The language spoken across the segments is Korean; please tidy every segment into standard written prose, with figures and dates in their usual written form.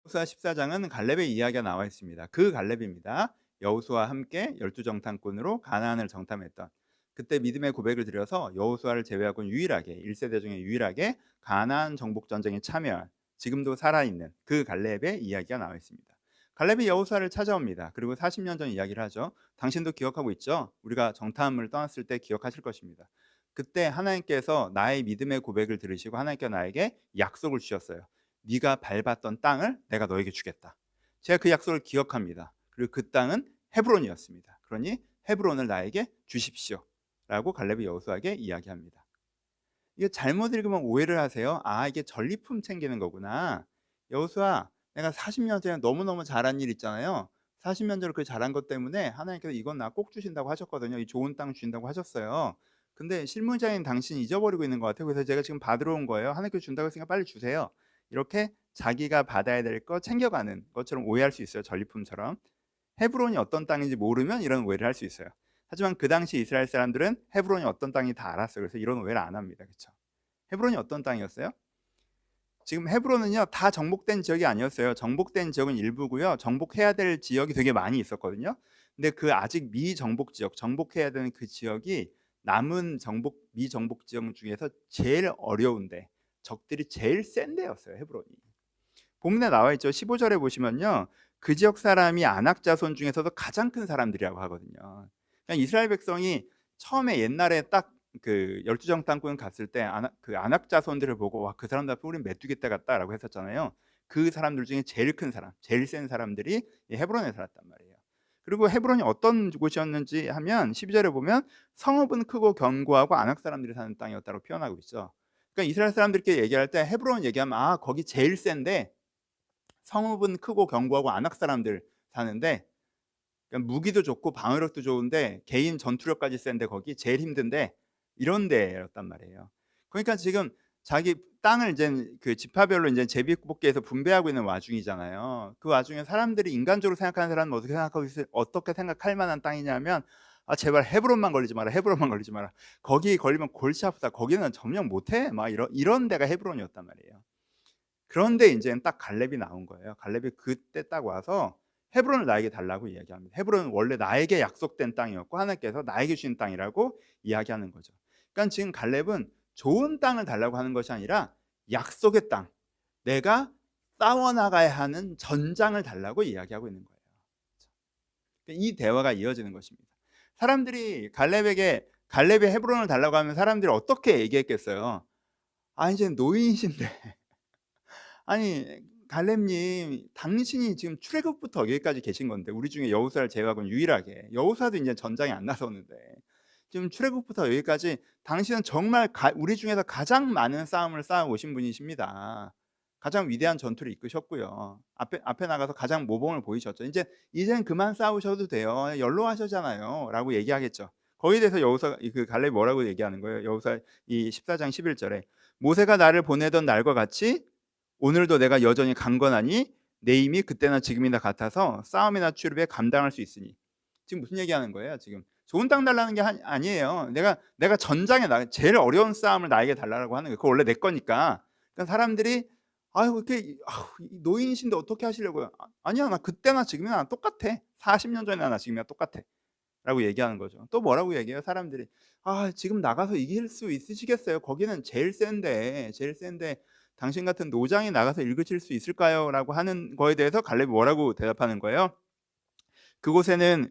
여호수아 14장은 갈렙의 이야기가 나와 있습니다. 그 갈렙입니다. 여호수아와 함께 열두 정탐꾼으로 가나안을 정탐했던, 그때 믿음의 고백을 드려서 여호수아를 제외하고는 유일하게 1세대 중에 유일하게 가나안 정복 전쟁에 참여한, 지금도 살아있는 그 갈렙의 이야기가 나와 있습니다. 갈렙이 여호수아를 찾아옵니다. 그리고 40년 전 이야기를 하죠. 당신도 기억하고 있죠? 우리가 정탐을 떠났을 때 기억하실 것입니다. 그때 하나님께서 나의 믿음의 고백을 들으시고 하나님께서 나에게 약속을 주셨어요. 네가 밟았던 땅을 내가 너에게 주겠다. 제가 그 약속을 기억합니다. 그리고 그 땅은 헤브론이었습니다. 그러니 헤브론을 나에게 주십시오 라고 갈렙이 여호수아에게 이야기합니다. 이게 잘못 읽으면 오해를 하세요. 아, 이게 전리품 챙기는 거구나. 여호수아, 내가 40년 전에 너무너무 잘한 일 있잖아요. 40년 전에 그 잘한 것 때문에 하나님께서 이건 나 꼭 주신다고 하셨거든요. 이 좋은 땅 주신다고 하셨어요. 근데 실무자인 당신이 잊어버리고 있는 것 같아요. 그래서 제가 지금 받으러 온 거예요. 하나님께서 준다고 했으니까 빨리 주세요. 이렇게 자기가 받아야 될 거 챙겨가는 것처럼 오해할 수 있어요. 전리품처럼. 헤브론이 어떤 땅인지 모르면 이런 오해를 할 수 있어요. 하지만 그 당시 이스라엘 사람들은 헤브론이 어떤 땅인지 다 알았어요. 그래서 이런 오해를 안 합니다. 그렇죠? 헤브론이 어떤 땅이었어요? 지금 헤브론은요, 다 정복된 지역이 아니었어요. 정복된 지역은 일부고요. 정복해야 될 지역이 되게 많이 있었거든요. 근데 그 아직 미정복 지역, 정복해야 되는 그 지역이 남은 미정복 지역 중에서 제일 어려운데, 적들이 제일 센 데였어요. 헤브론이. 본문에 나와 있죠. 15절에 보시면요, 그 지역 사람이 아낙 자손 중에서도 가장 큰 사람들이라고 하거든요. 그냥 이스라엘 백성이 처음에 옛날에 딱 그 열두 정탐꾼 갔을 때 그 아낙 자손들을 보고 와, 그 사람들 앞에 우린 메뚜기 떼 같다라고 했었잖아요. 그 사람들 중에 제일 큰 사람, 제일 센 사람들이 이 헤브론에 살았단 말이에요. 그리고 헤브론이 어떤 곳이었는지 하면 12절에 보면 성읍은 크고 견고하고 아낙 사람들이 사는 땅이었다고 표현하고 있죠. 그러니까 이스라엘 사람들끼리 얘기할 때 헤브론 얘기하면 아, 거기 제일 센데, 성읍은 크고 견고하고 아낙 사람들 사는데, 그러니까 무기도 좋고 방어력도 좋은데 개인 전투력까지 센데 거기 제일 힘든데, 이런 데였단 말이에요. 그러니까 지금 자기 땅을 이제 그 지파별로 이제 제비뽑기해서 분배하고 있는 와중이잖아요. 그 와중에 사람들이 인간적으로 생각하는 사람은 어떻게 생각할 만한 땅이냐면, 아, 제발 헤브론만 걸리지 마라. 헤브론만 걸리지 마라. 거기 걸리면 골치 아프다. 거기는 점령 못해. 막 이런 데가 헤브론이었단 말이에요. 그런데 이제는 딱 갈렙이 나온 거예요. 갈렙이 그때 딱 와서 헤브론을 나에게 달라고 이야기합니다. 헤브론은 원래 나에게 약속된 땅이었고 하나님께서 나에게 주신 땅이라고 이야기하는 거죠. 그러니까 지금 갈렙은 좋은 땅을 달라고 하는 것이 아니라 약속의 땅, 내가 싸워나가야 하는 전장을 달라고 이야기하고 있는 거예요. 그러니까 이 대화가 이어지는 것입니다. 사람들이 갈렙의 헤브론을 달라고 하면 사람들이 어떻게 얘기했겠어요? 아, 이제 노인이신데 아니, 갈렙님, 당신이 지금 출애굽부터 여기까지 계신 건데, 우리 중에 여호수아를 제외하고는 유일하게, 여호수아도 이제 전장에 안 나서는데 지금 출애굽부터 여기까지 당신은 정말 우리 중에서 가장 많은 싸움을 쌓아 오신 분이십니다. 가장 위대한 전투를 이끄셨고요. 앞에 나가서 가장 모범을 보이셨죠. 이젠 그만 싸우셔도 돼요. 연로하셨잖아요.라고 얘기하겠죠. 거기에 대해서 여호수아 그 갈렙이 뭐라고 얘기하는 거예요? 여호수아 이 14장 11절에 모세가 나를 보내던 날과 같이 오늘도 내가 여전히 강건하니 내 힘이 그때나 지금이나 같아서 싸움이나 출입에 감당할 수 있으니. 지금 무슨 얘기하는 거예요? 지금 좋은 땅 달라는 게 아니에요. 내가 전장에 제일 어려운 싸움을 나에게 달라고 하는 거예요. 그거 원래 내 거니까. 그러니까 사람들이 아유, 이렇게 노인이신데 어떻게 하시려고요? 아니야, 나 그때나 지금이나 똑같아. 40년 전이나 나 지금이나 똑같아. 라고 얘기하는 거죠. 또 뭐라고 얘기해요? 사람들이 아, 지금 나가서 이길 수 있으시겠어요? 거기는 제일 센데 당신 같은 노장이 나가서 읽으실 수 있을까요? 라고 하는 거에 대해서 갈렙이 뭐라고 대답하는 거예요? 그곳에는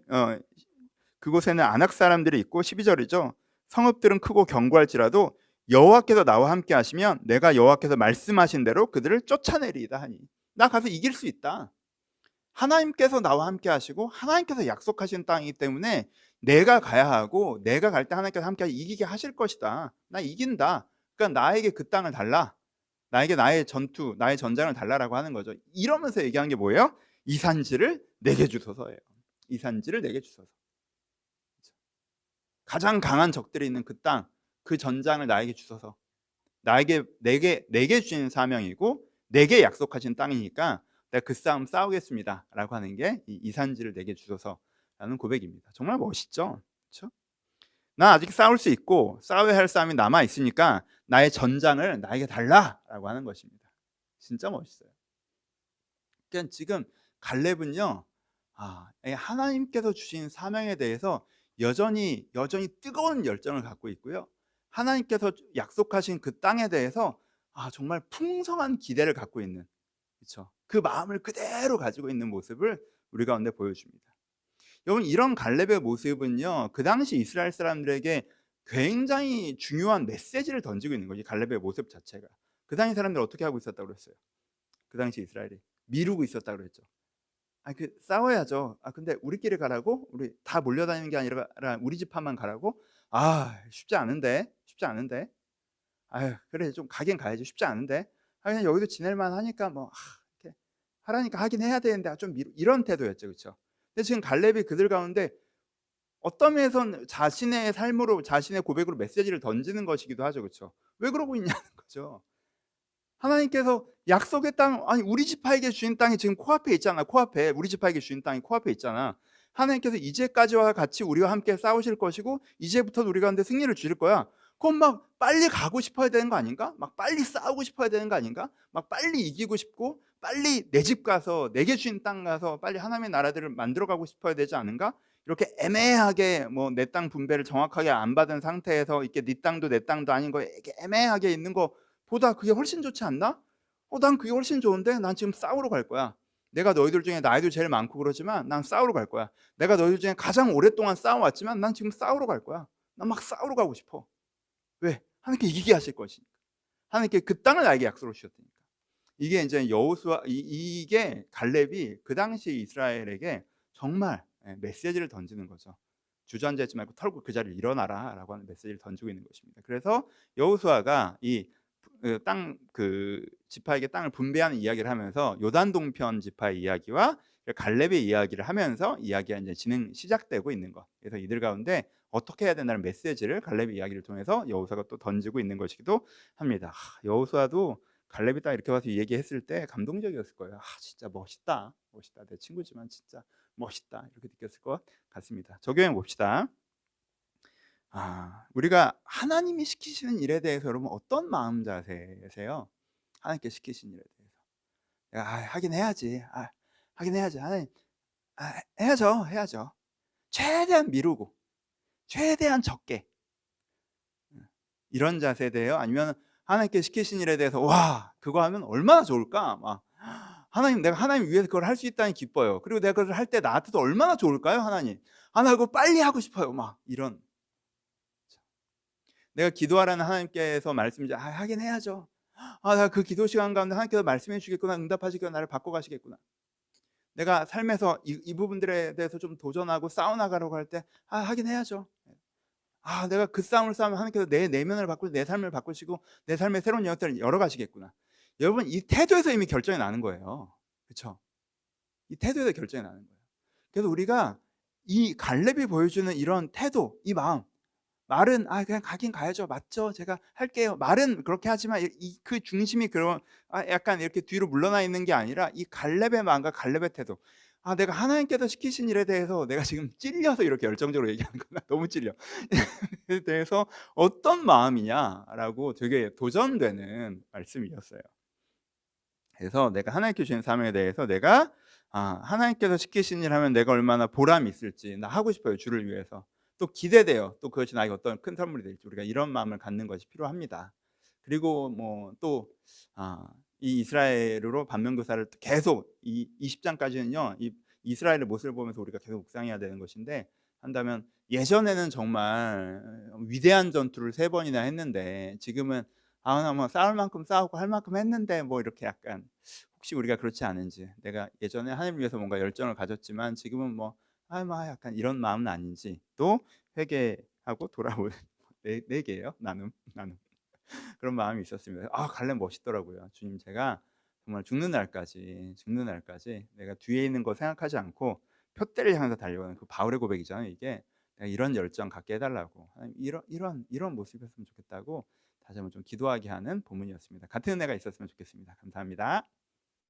그곳에는 아낙 사람들이 있고 12절이죠. 성읍들은 크고 견고할지라도 여호와께서 나와 함께 하시면 내가 여호와께서 말씀하신 대로 그들을 쫓아내리이다 하니. 나 가서 이길 수 있다. 하나님께서 나와 함께 하시고 하나님께서 약속하신 땅이기 때문에 내가 가야 하고, 내가 갈 때 하나님께서 함께 이기게 하실 것이다. 나 이긴다. 그러니까 나에게 그 땅을 달라. 나에게 나의 전장을 달라라고 하는 거죠. 이러면서 얘기한 게 뭐예요? 이 산지를 내게 주소서예요. 이 산지를 내게 주소서. 가장 강한 적들이 있는 그 땅, 그 전장을 나에게 주소서. 내게 주신 사명이고 내게 약속하신 땅이니까 내가 그 싸움 싸우겠습니다라고 하는 게 이 산지를 내게 주소서라는 고백입니다. 정말 멋있죠? 그렇죠? 나 아직 싸울 수 있고 싸워야 할 싸움이 남아 있으니까 나의 전장을 나에게 달라라고 하는 것입니다. 진짜 멋있어요. 그러니까 지금 갈렙은요. 이 하나님께서 주신 사명에 대해서 여전히 뜨거운 열정을 갖고 있고요. 하나님께서 약속하신 그 땅에 대해서 정말 풍성한 기대를 갖고 있는, 그렇죠. 그 마음을 그대로 가지고 있는 모습을 우리 가운데 보여줍니다. 여러분, 이런 갈렙의 모습은요, 그 당시 이스라엘 사람들에게 굉장히 중요한 메시지를 던지고 있는 거죠. 이 갈렙의 모습 자체가. 그 당시 사람들 어떻게 하고 있었다고 그랬어요? 그 당시 이스라엘이 미루고 있었다고 그랬죠. 싸워야죠. 근데 우리끼리 가라고? 우리 다 몰려다니는 게 아니라 우리 집합만 가라고? 쉽지 않은데. 쉽지 않은데. 아유, 그래 좀 가긴 가야지. 쉽지 않은데. 그냥 여기도 지낼 만하니까 뭐 이렇게 하라니까 하긴 해야 되는데 좀 이런 태도였죠. 그렇죠? 근데 지금 갈렙이 그들 가운데 어떤 면에선 자신의 삶으로, 자신의 고백으로 메시지를 던지는 것이기도 하죠. 그렇죠? 왜 그러고 있냐는 거죠. 하나님께서 약속의 땅, 우리 지파에게 주신 땅이 지금 코앞에 있잖아. 코앞에, 우리 지파에게 주신 땅이 코앞에 있잖아. 하나님께서 이제까지와 같이 우리와 함께 싸우실 것이고 이제부터 우리 가운데 승리를 주실 거야. 그럼 막 빨리 가고 싶어야 되는 거 아닌가? 막 빨리 싸우고 싶어야 되는 거 아닌가? 막 빨리 이기고 싶고 빨리 내 집 가서, 내게 주신 땅 가서 빨리 하나님의 나라들을 만들어 가고 싶어야 되지 않은가? 이렇게 애매하게 뭐 내 땅 분배를 정확하게 안 받은 상태에서 이렇게 네 땅도 내 땅도 아닌 거 이렇게 애매하게 있는 거 보다 그게 훨씬 좋지 않나? 난 그게 훨씬 좋은데 난 지금 싸우러 갈 거야. 내가 너희들 중에 나이도 제일 많고 그러지만 난 싸우러 갈 거야. 내가 너희들 중에 가장 오랫동안 싸워왔지만 난 지금 싸우러 갈 거야. 난 막 싸우러 가고 싶어. 왜? 하나님께 이기게 하실 것이니까. 하나님께 그 땅을 나에게 약속을 주셨으니까. 이게 이제 여호수아, 이게 갈렙이 그 당시 이스라엘에게 정말 메시지를 던지는 거죠. 주저앉지 말고 털고 그 자리를 일어나라라고 하는 메시지를 던지고 있는 것입니다. 그래서 여호수아가 이 땅, 그 지파에게 땅을 분배하는 이야기를 하면서 요단 동편 지파의 이야기와 갈렙의 이야기를 하면서 이야기가 이제 시작되고 있는 것. 그래서 이들 가운데 어떻게 해야 된다는 메시지를 갈렙의 이야기를 통해서 여호수아가 또 던지고 있는 것이기도 합니다. 여호수아도 갈렙이 딱 이렇게 와서 얘기했을 때 감동적이었을 거예요. 진짜 멋있다. 멋있다. 내 친구지만 진짜 멋있다. 이렇게 느꼈을 것 같습니다. 적용해 봅시다. 우리가 하나님이 시키시는 일에 대해서 여러분 어떤 마음 자세세요? 하나님께 시키신 일에 대해서. 내가 하긴 해야지. 하긴 해야지. 하나님, 해야죠. 해야죠. 최대한 미루고, 최대한 적게. 이런 자세대요? 아니면 하나님께 시키신 일에 대해서 그거 하면 얼마나 좋을까? 하나님, 내가 하나님 위해서 그걸 할 수 있다니 기뻐요. 그리고 내가 그걸 할 때 나한테도 얼마나 좋을까요, 하나님? 나 그거 빨리 하고 싶어요. 이런. 내가 기도하라는 하나님께서 말씀이죠. 하긴 해야죠. 나 그 기도 시간 가운데 하나님께서 말씀해 주시겠구나, 응답하시겠구나, 나를 바꿔 가시겠구나. 내가 삶에서 이 부분들에 대해서 좀 도전하고 싸워 나가려고 할 때 하긴 해야죠. 내가 그 싸움을 싸우면 하나님께서 내 내면을 바꾸고 내 삶을 바꾸시고 내 삶의 새로운 영역들을 열어 가시겠구나. 여러분, 이 태도에서 이미 결정이 나는 거예요. 그렇죠? 이 태도에서 결정이 나는 거예요. 그래서 우리가 이 갈렙이 보여주는 이런 태도, 이 마음, 말은 그냥 가긴 가야죠. 맞죠. 제가 할게요. 말은 그렇게 하지만 그 중심이 그런 약간 이렇게 뒤로 물러나 있는 게 아니라 이 갈렙의 마음과 갈렙의 태도. 내가 하나님께서 시키신 일에 대해서 내가 지금 찔려서 이렇게 열정적으로 얘기하는 거나 너무 찔려. 에 대해서 어떤 마음이냐라고 되게 도전되는 말씀이었어요. 그래서 내가 하나님께 주신 사명에 대해서 내가 하나님께서 시키신 일 하면 내가 얼마나 보람이 있을지, 나 하고 싶어요. 주를 위해서. 또 기대돼요. 또 그것이 나에게 어떤 큰 선물이 될지. 우리가 이런 마음을 갖는 것이 필요합니다. 그리고 또 이 이스라엘으로 반면교사를 계속 이 20장까지는요. 이 이스라엘의 모습을 보면서 우리가 계속 묵상해야 되는 것인데, 한다면 예전에는 정말 위대한 전투를 3번이나 했는데 지금은 나 싸울 만큼 싸우고 할 만큼 했는데 이렇게 약간, 혹시 우리가 그렇지 않은지, 내가 예전에 하나님을 위해서 뭔가 열정을 가졌지만 지금은 약간 이런 마음은 아닌지 또 회개하고 돌아올 네 개예요. 나눔 그런 마음이 있었습니다. 갈렙 멋있더라고요. 주님, 제가 정말 죽는 날까지 내가 뒤에 있는 거 생각하지 않고 표대를 향해서 달려가는 그 바울의 고백이잖아요. 이게 내가 이런 열정 갖게 해달라고, 이런 모습이었으면 좋겠다고 다시 한번 좀 기도하게 하는 본문이었습니다. 같은 은혜가 있었으면 좋겠습니다. 감사합니다.